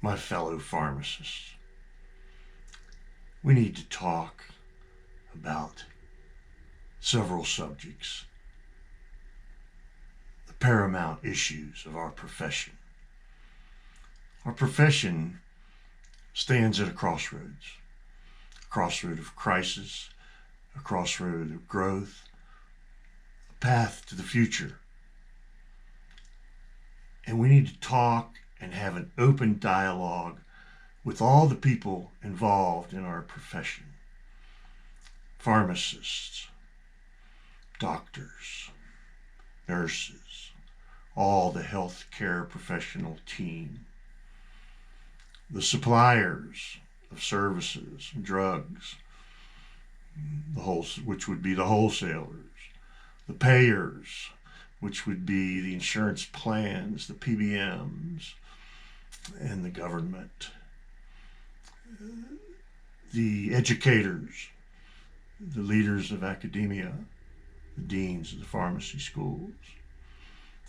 my fellow pharmacists. We need to talk about several subjects, the paramount issues of our profession. Our profession stands at a crossroad of crisis, a crossroad of growth, a path to the future. And we need to talk and have an open dialogue with all the people involved in our profession. Pharmacists, doctors, nurses, all the healthcare professional team, the suppliers of services and drugs, which would be the wholesalers, the payers, which would be the insurance plans, the PBMs, and the government, the educators, the leaders of academia, the deans of the pharmacy schools,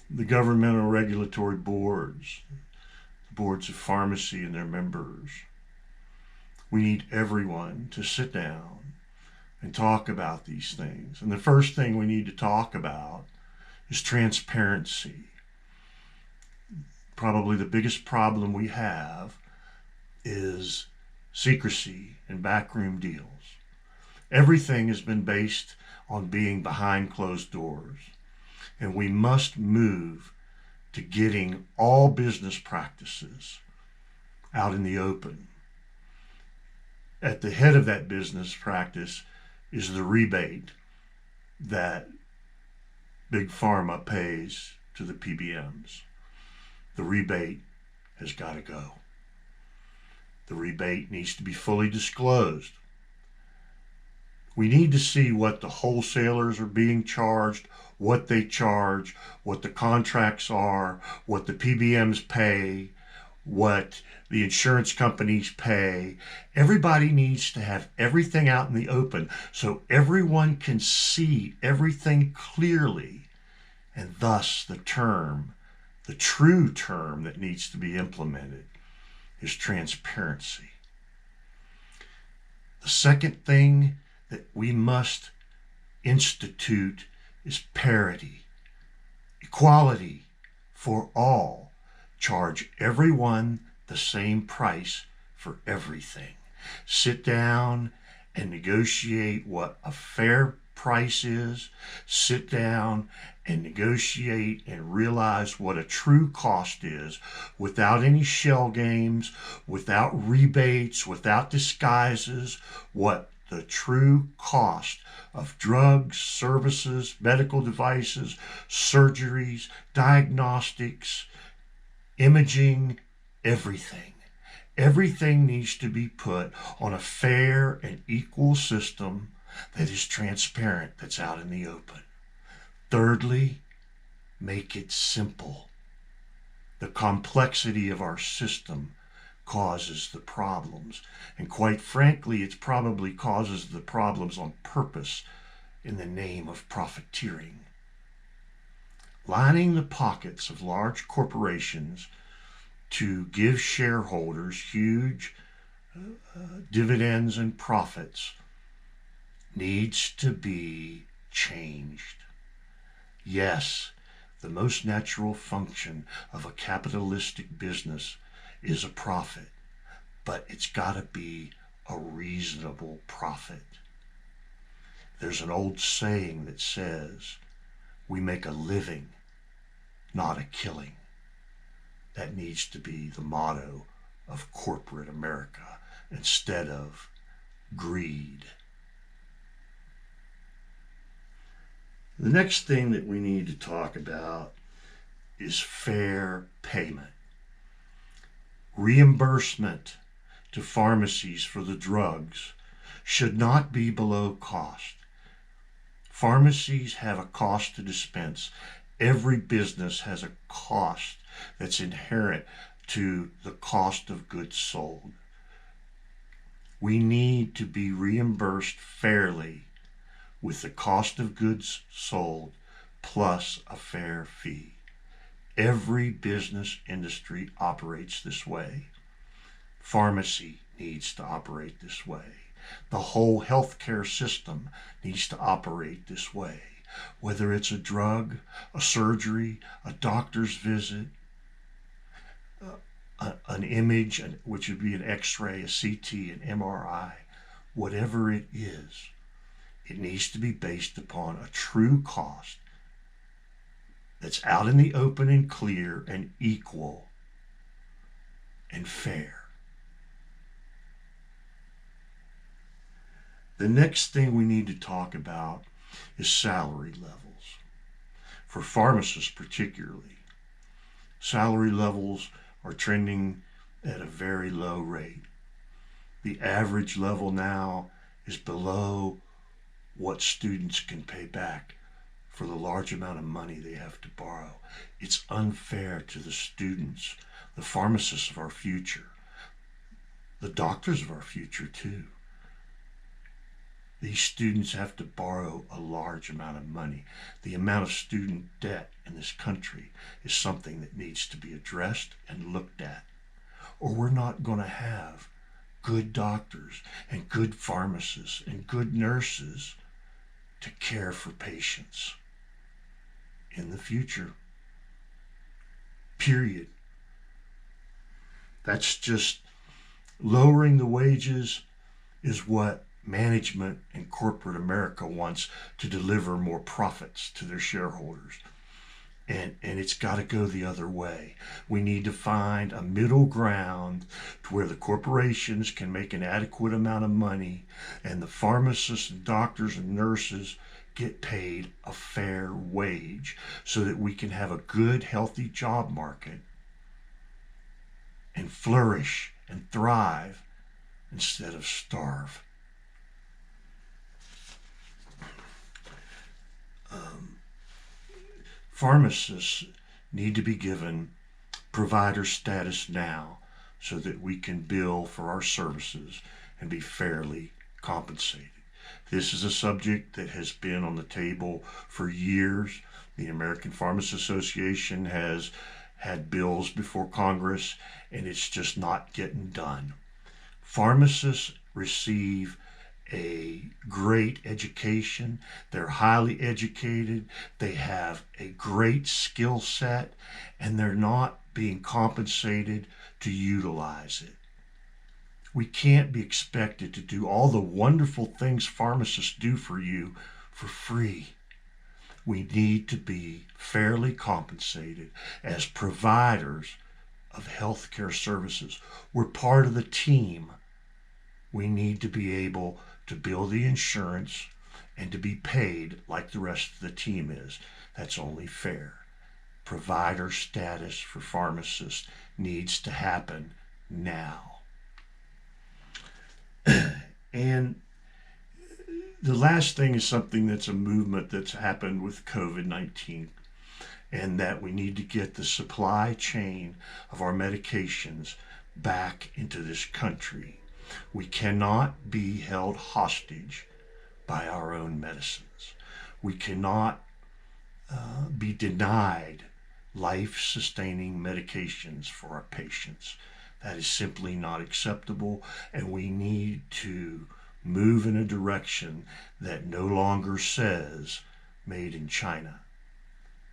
the governmental regulatory boards, the boards of pharmacy and their members. We need everyone to sit down and talk about these things. And the first thing we need to talk about is transparency. Probably the biggest problem we have is secrecy and backroom deals. Everything has been based on being behind closed doors, and we must move to getting all business practices out in the open. At the head of that business practice is the rebate that Big Pharma pays to the PBMs. The rebate has got to go. The rebate needs to be fully disclosed. We need to see what the wholesalers are being charged, what they charge, what the contracts are, what the PBMs pay, what the insurance companies pay. Everybody needs to have everything out in the open so everyone can see everything clearly. And thus the true term that needs to be implemented is transparency. The second thing that we must institute is parity, equality for all. Charge everyone the same price for everything. Sit down and negotiate what a fair price is. Sit down and negotiate and realize what a true cost is without any shell games, without rebates, without disguises, what the true cost of drugs, services, medical devices, surgeries, diagnostics, imaging, everything. Everything needs to be put on a fair and equal system that is transparent, that's out in the open. Thirdly, make it simple. The complexity of our system causes the problems. And quite frankly, it probably causes the problems on purpose in the name of profiteering. Lining the pockets of large corporations to give shareholders huge dividends and profits needs to be changed. Yes, the most natural function of a capitalistic business is a profit, but it's got to be a reasonable profit. There's an old saying that says, we make a living, not a killing. That needs to be the motto of corporate America instead of greed. The next thing that we need to talk about is fair payment. Reimbursement to pharmacies for the drugs should not be below cost. Pharmacies have a cost to dispense. Every business has a cost that's inherent to the cost of goods sold. We need to be reimbursed fairly with the cost of goods sold plus a fair fee. Every business industry operates this way. Pharmacy needs to operate this way. The whole healthcare system needs to operate this way. Whether it's a drug, a surgery, a doctor's visit, an image, which would be an x-ray, a CT, an MRI, whatever it is, it needs to be based upon a true cost that's out in the open and clear and equal and fair. The next thing we need to talk about is salary levels. For pharmacists particularly, salary levels are trending at a very low rate. The average level now is below what students can pay back for the large amount of money they have to borrow. It's unfair to the students, the pharmacists of our future, the doctors of our future too. These students have to borrow a large amount of money. The amount of student debt in this country is something that needs to be addressed and looked at, or we're not going to have good doctors and good pharmacists and good nurses to care for patients in the future. Period. That's just lowering the wages is what management and corporate America wants to deliver more profits to their shareholders. And it's got to go the other way. We need to find a middle ground to where the corporations can make an adequate amount of money and the pharmacists and doctors and nurses get paid a fair wage so that we can have a good, healthy job market and flourish and thrive instead of starve. Pharmacists need to be given provider status now so that we can bill for our services and be fairly compensated. This is a subject that has been on the table for years. The American Pharmacists Association has had bills before Congress, and it's just not getting done. Pharmacists receive a great education. They're highly educated. They have a great skill set, and they're not being compensated to utilize it. We can't be expected to do all the wonderful things pharmacists do for you for free. We need to be fairly compensated as providers of healthcare services. We're part of the team. We need to be able to bill the insurance and to be paid like the rest of the team is. That's only fair. Provider status for pharmacists needs to happen now. And the last thing is something that's a movement that's happened with COVID-19, and that we need to get the supply chain of our medications back into this country. We cannot be held hostage by our own medicines. We cannot be denied life-sustaining medications for our patients. That is simply not acceptable, and we need to move in a direction that no longer says made in China,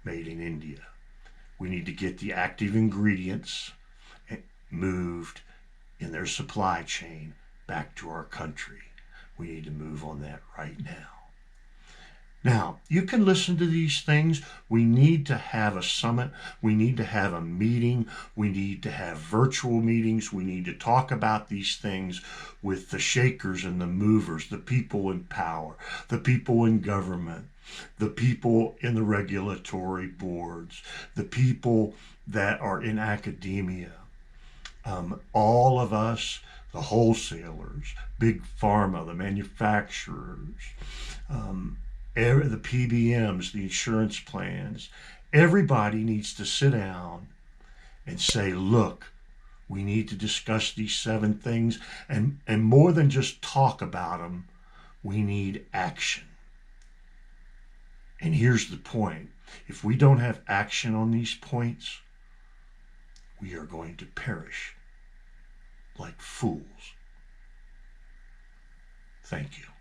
made in India. We need to get the active ingredients moved in their supply chain back to our country. We need to move on that right now. Now, you can listen to these things. We need to have a summit. We need to have a meeting. We need to have virtual meetings. We need to talk about these things with the shakers and the movers, the people in power, the people in government, the people in the regulatory boards, the people that are in academia. All of us, the wholesalers, big pharma, the manufacturers, the PBMs, the insurance plans, everybody needs to sit down and say, look, we need to discuss these 7 things, and more than just talk about them, we need action. And here's the point. If we don't have action on these points, we are going to perish. like fools. Thank you.